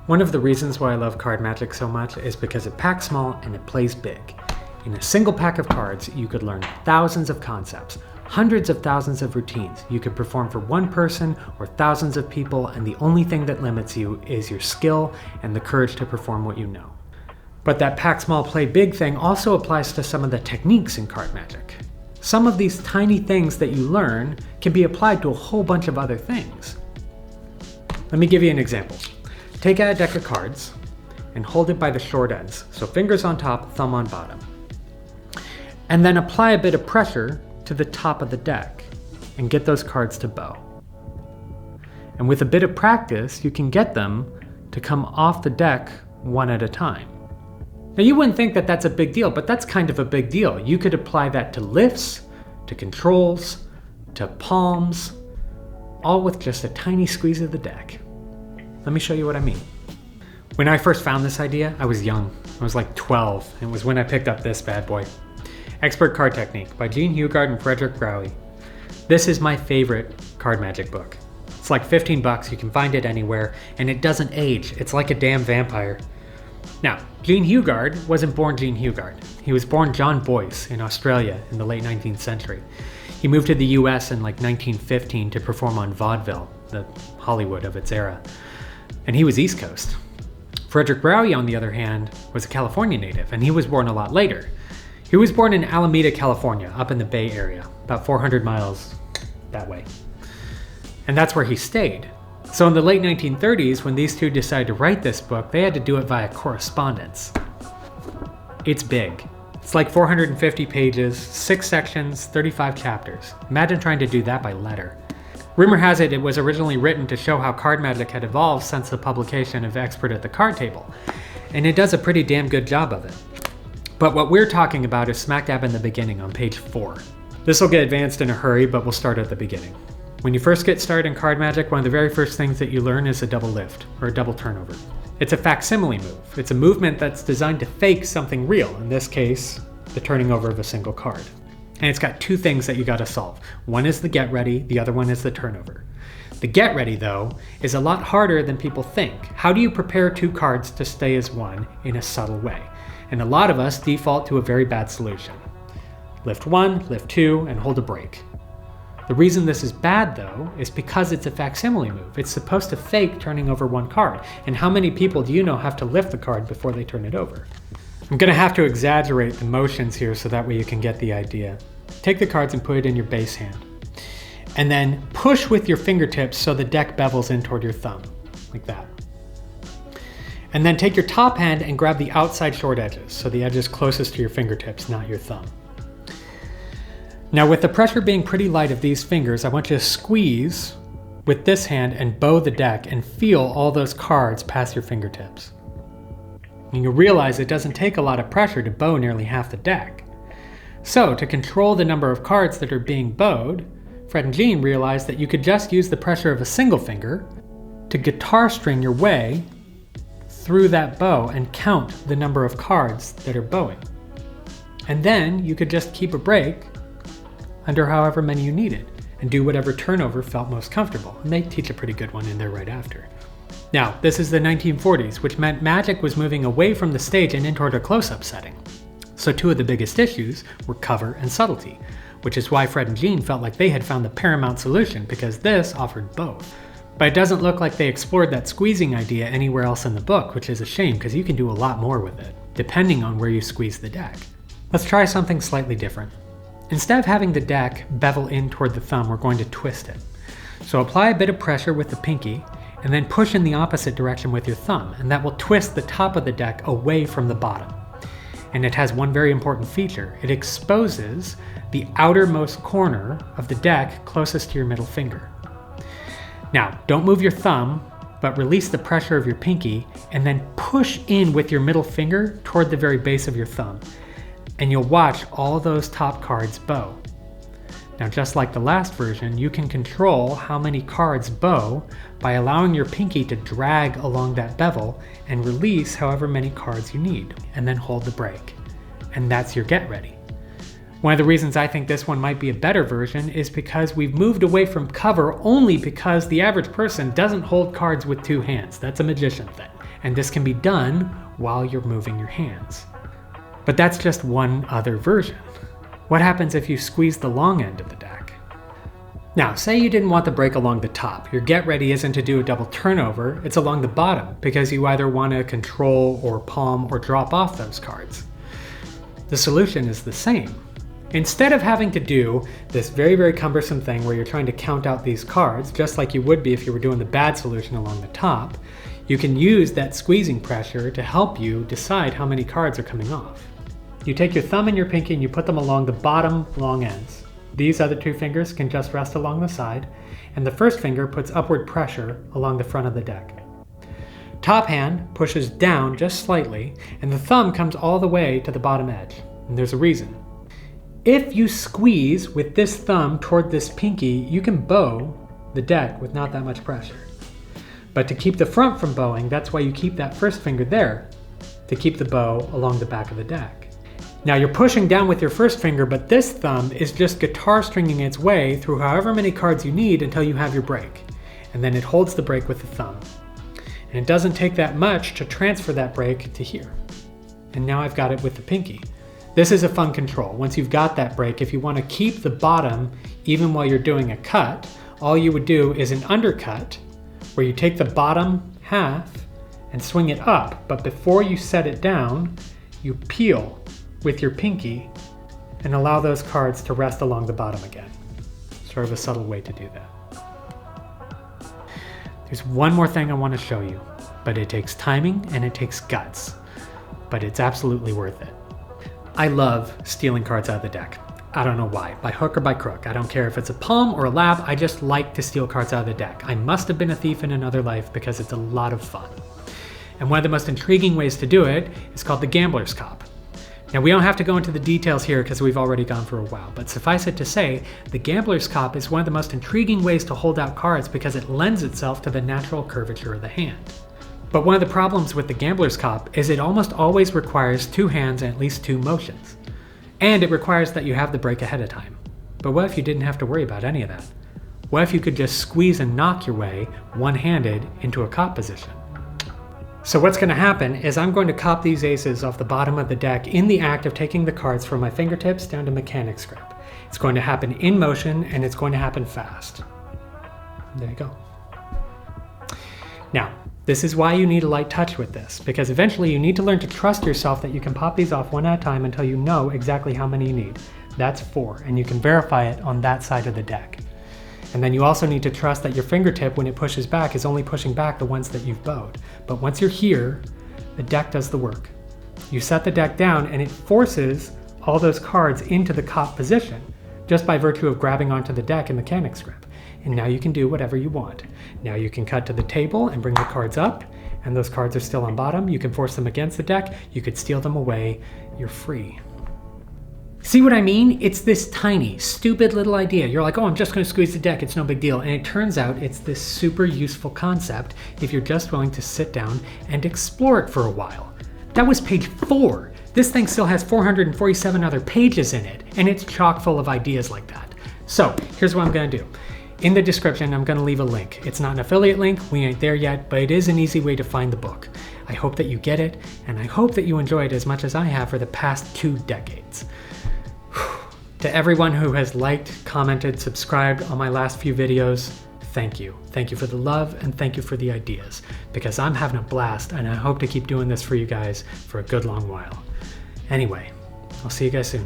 One of the reasons why I love card magic so much is because it packs small and it plays big. In a single pack of cards, you could learn thousands of concepts, hundreds of thousands of routines. You could perform for one person or thousands of people, and the only thing that limits you is your skill and the courage to perform what you know. But that pack small, play big thing also applies to some of the techniques in card magic. Some of these tiny things that you learn can be applied to a whole bunch of other things. Let me give you an example. Take out a deck of cards and hold it by the short ends, so fingers on top, thumb on bottom. And then apply a bit of pressure to the top of the deck and get those cards to bow. And with a bit of practice, you can get them to come off the deck one at a time. Now you wouldn't think that that's a big deal, but that's kind of a big deal. You could apply that to lifts, to controls, to palms, all with just a tiny squeeze of the deck. Let me show you what I mean. When I first found this idea, I was young. I was like 12, and it was when I picked up this bad boy. Expert Card Technique by Gene Hugard and Frederick Browey. This is my favorite card magic book. It's like 15 bucks, you can find it anywhere, and it doesn't age. It's like a damn vampire. Now, Gene Hugard wasn't born Gene Hugard. He was born John Boyce in Australia in the late 19th century. He moved to the US in like 1915 to perform on vaudeville, the Hollywood of its era. And he was East Coast. Frederick Browey, on the other hand, was a California native, and he was born a lot later. He was born in Alameda, California, up in the Bay Area, about 400 miles that way. And that's where he stayed. So in the late 1930s, when these two decided to write this book, they had to do it via correspondence. It's big. It's like 450 pages, 6 sections, 35 chapters. Imagine trying to do that by letter. Rumor has it was originally written to show how card magic had evolved since the publication of Expert at the Card Table, and it does a pretty damn good job of it. But what we're talking about is smack dab in the beginning on page 4. This will get advanced in a hurry, but we'll start at the beginning. When you first get started in card magic, one of the very first things that you learn is a double lift, or a double turnover. It's a facsimile move. It's a movement that's designed to fake something real, in this case, the turning over of a single card. And it's got 2 things that you gotta solve. One is the get ready, the other one is the turnover. The get ready, though, is a lot harder than people think. How do you prepare 2 cards to stay as one in a subtle way? And a lot of us default to a very bad solution. Lift 1, lift 2, and hold a break. The reason this is bad, though, is because it's a facsimile move. It's supposed to fake turning over 1 card. And how many people do you know have to lift the card before they turn it over? I'm gonna have to exaggerate the motions here so that way you can get the idea. Take the cards and put it in your base hand. And then push with your fingertips so the deck bevels in toward your thumb, like that. And then take your top hand and grab the outside short edges, so the edges closest to your fingertips, not your thumb. Now with the pressure being pretty light of these fingers, I want you to squeeze with this hand and bow the deck and feel all those cards pass your fingertips. And you'll realize it doesn't take a lot of pressure to bow nearly half the deck. So to control the number of cards that are being bowed, Fred and Gene realized that you could just use the pressure of a single finger to guitar string your way through that bow and count the number of cards that are bowing. And then you could just keep a break under however many you needed and do whatever turnover felt most comfortable. And they teach a pretty good one in there right after. Now, this is the 1940s, which meant magic was moving away from the stage and in toward a close-up setting. So 2 of the biggest issues were cover and subtlety, which is why Fred and Gene felt like they had found the paramount solution, because this offered both. But it doesn't look like they explored that squeezing idea anywhere else in the book, which is a shame because you can do a lot more with it, depending on where you squeeze the deck. Let's try something slightly different. Instead of having the deck bevel in toward the thumb, we're going to twist it. So apply a bit of pressure with the pinky, and then push in the opposite direction with your thumb, and that will twist the top of the deck away from the bottom. And it has one very important feature. It exposes the outermost corner of the deck closest to your middle finger. Now, don't move your thumb, but release the pressure of your pinky and then push in with your middle finger toward the very base of your thumb. And you'll watch all those top cards bow. Now, just like the last version, you can control how many cards bow by allowing your pinky to drag along that bevel and release however many cards you need, and then hold the break. And that's your get ready. One of the reasons I think this one might be a better version is because we've moved away from cover only because the average person doesn't hold cards with 2 hands. That's a magician thing. and this can be done while you're moving your hands. But that's just one other version. What happens if you squeeze the long end of the deck? Now, say you didn't want the break along the top. Your get ready isn't to do a double turnover, it's along the bottom, because you either want to control or palm or drop off those cards. The solution is the same. Instead of having to do this very, very cumbersome thing where you're trying to count out these cards, just like you would be if you were doing the bad solution along the top, you can use that squeezing pressure to help you decide how many cards are coming off. You take your thumb and your pinky and you put them along the bottom long ends. These other two fingers can just rest along the side, and the first finger puts upward pressure along the front of the deck. Top hand pushes down just slightly, and the thumb comes all the way to the bottom edge, and there's a reason. If you squeeze with this thumb toward this pinky, you can bow the deck with not that much pressure. But to keep the front from bowing, that's why you keep that first finger there, to keep the bow along the back of the deck. Now you're pushing down with your first finger, but this thumb is just guitar stringing its way through however many cards you need until you have your break. And then it holds the break with the thumb. And it doesn't take that much to transfer that break to here. And now I've got it with the pinky. This is a fun control. Once you've got that break, if you want to keep the bottom even while you're doing a cut, all you would do is an undercut, where you take the bottom half and swing it up, but before you set it down, you peel with your pinky and allow those cards to rest along the bottom again. Sort of a subtle way to do that. There's one more thing I want to show you, but it takes timing and it takes guts, but it's absolutely worth it. I love stealing cards out of the deck. I don't know why, by hook or by crook. I don't care if it's a palm or a lap, I just like to steal cards out of the deck. I must have been a thief in another life because it's a lot of fun. And one of the most intriguing ways to do it is called the gambler's cop. Now we don't have to go into the details here because we've already gone for a while, but suffice it to say, the gambler's cop is one of the most intriguing ways to hold out cards because it lends itself to the natural curvature of the hand. But one of the problems with the gambler's cop is it almost always requires two hands and at least two motions. And it requires that you have the break ahead of time. But what if you didn't have to worry about any of that? What if you could just squeeze and knock your way one-handed into a cop position? So what's going to happen is I'm going to cop these aces off the bottom of the deck in the act of taking the cards from my fingertips down to mechanics grip. It's going to happen in motion and it's going to happen fast. There you go. Now, this is why you need a light touch with this, because eventually you need to learn to trust yourself that you can pop these off one at a time until you know exactly how many you need. That's 4, and you can verify it on that side of the deck. And then you also need to trust that your fingertip, when it pushes back, is only pushing back the ones that you've bowed. But once you're here, the deck does the work. You set the deck down and it forces all those cards into the cop position, just by virtue of grabbing onto the deck in mechanics grip. And now you can do whatever you want. Now you can cut to the table and bring the cards up, and those cards are still on bottom. You can force them against the deck. You could steal them away. You're free. See what I mean? It's this tiny, stupid little idea. You're like, oh, I'm just going to squeeze the deck. It's no big deal. And it turns out it's this super useful concept if you're just willing to sit down and explore it for a while. That was page 4. This thing still has 447 other pages in it, and it's chock full of ideas like that. So here's what I'm going to do. In the description, I'm going to leave a link. It's not an affiliate link, we ain't there yet, but it is an easy way to find the book. I hope that you get it, and I hope that you enjoy it as much as I have for the past 2 decades. To everyone who has liked, commented, subscribed on my last few videos, thank you. Thank you for the love, and thank you for the ideas, because I'm having a blast, and I hope to keep doing this for you guys for a good long while. Anyway, I'll see you guys soon.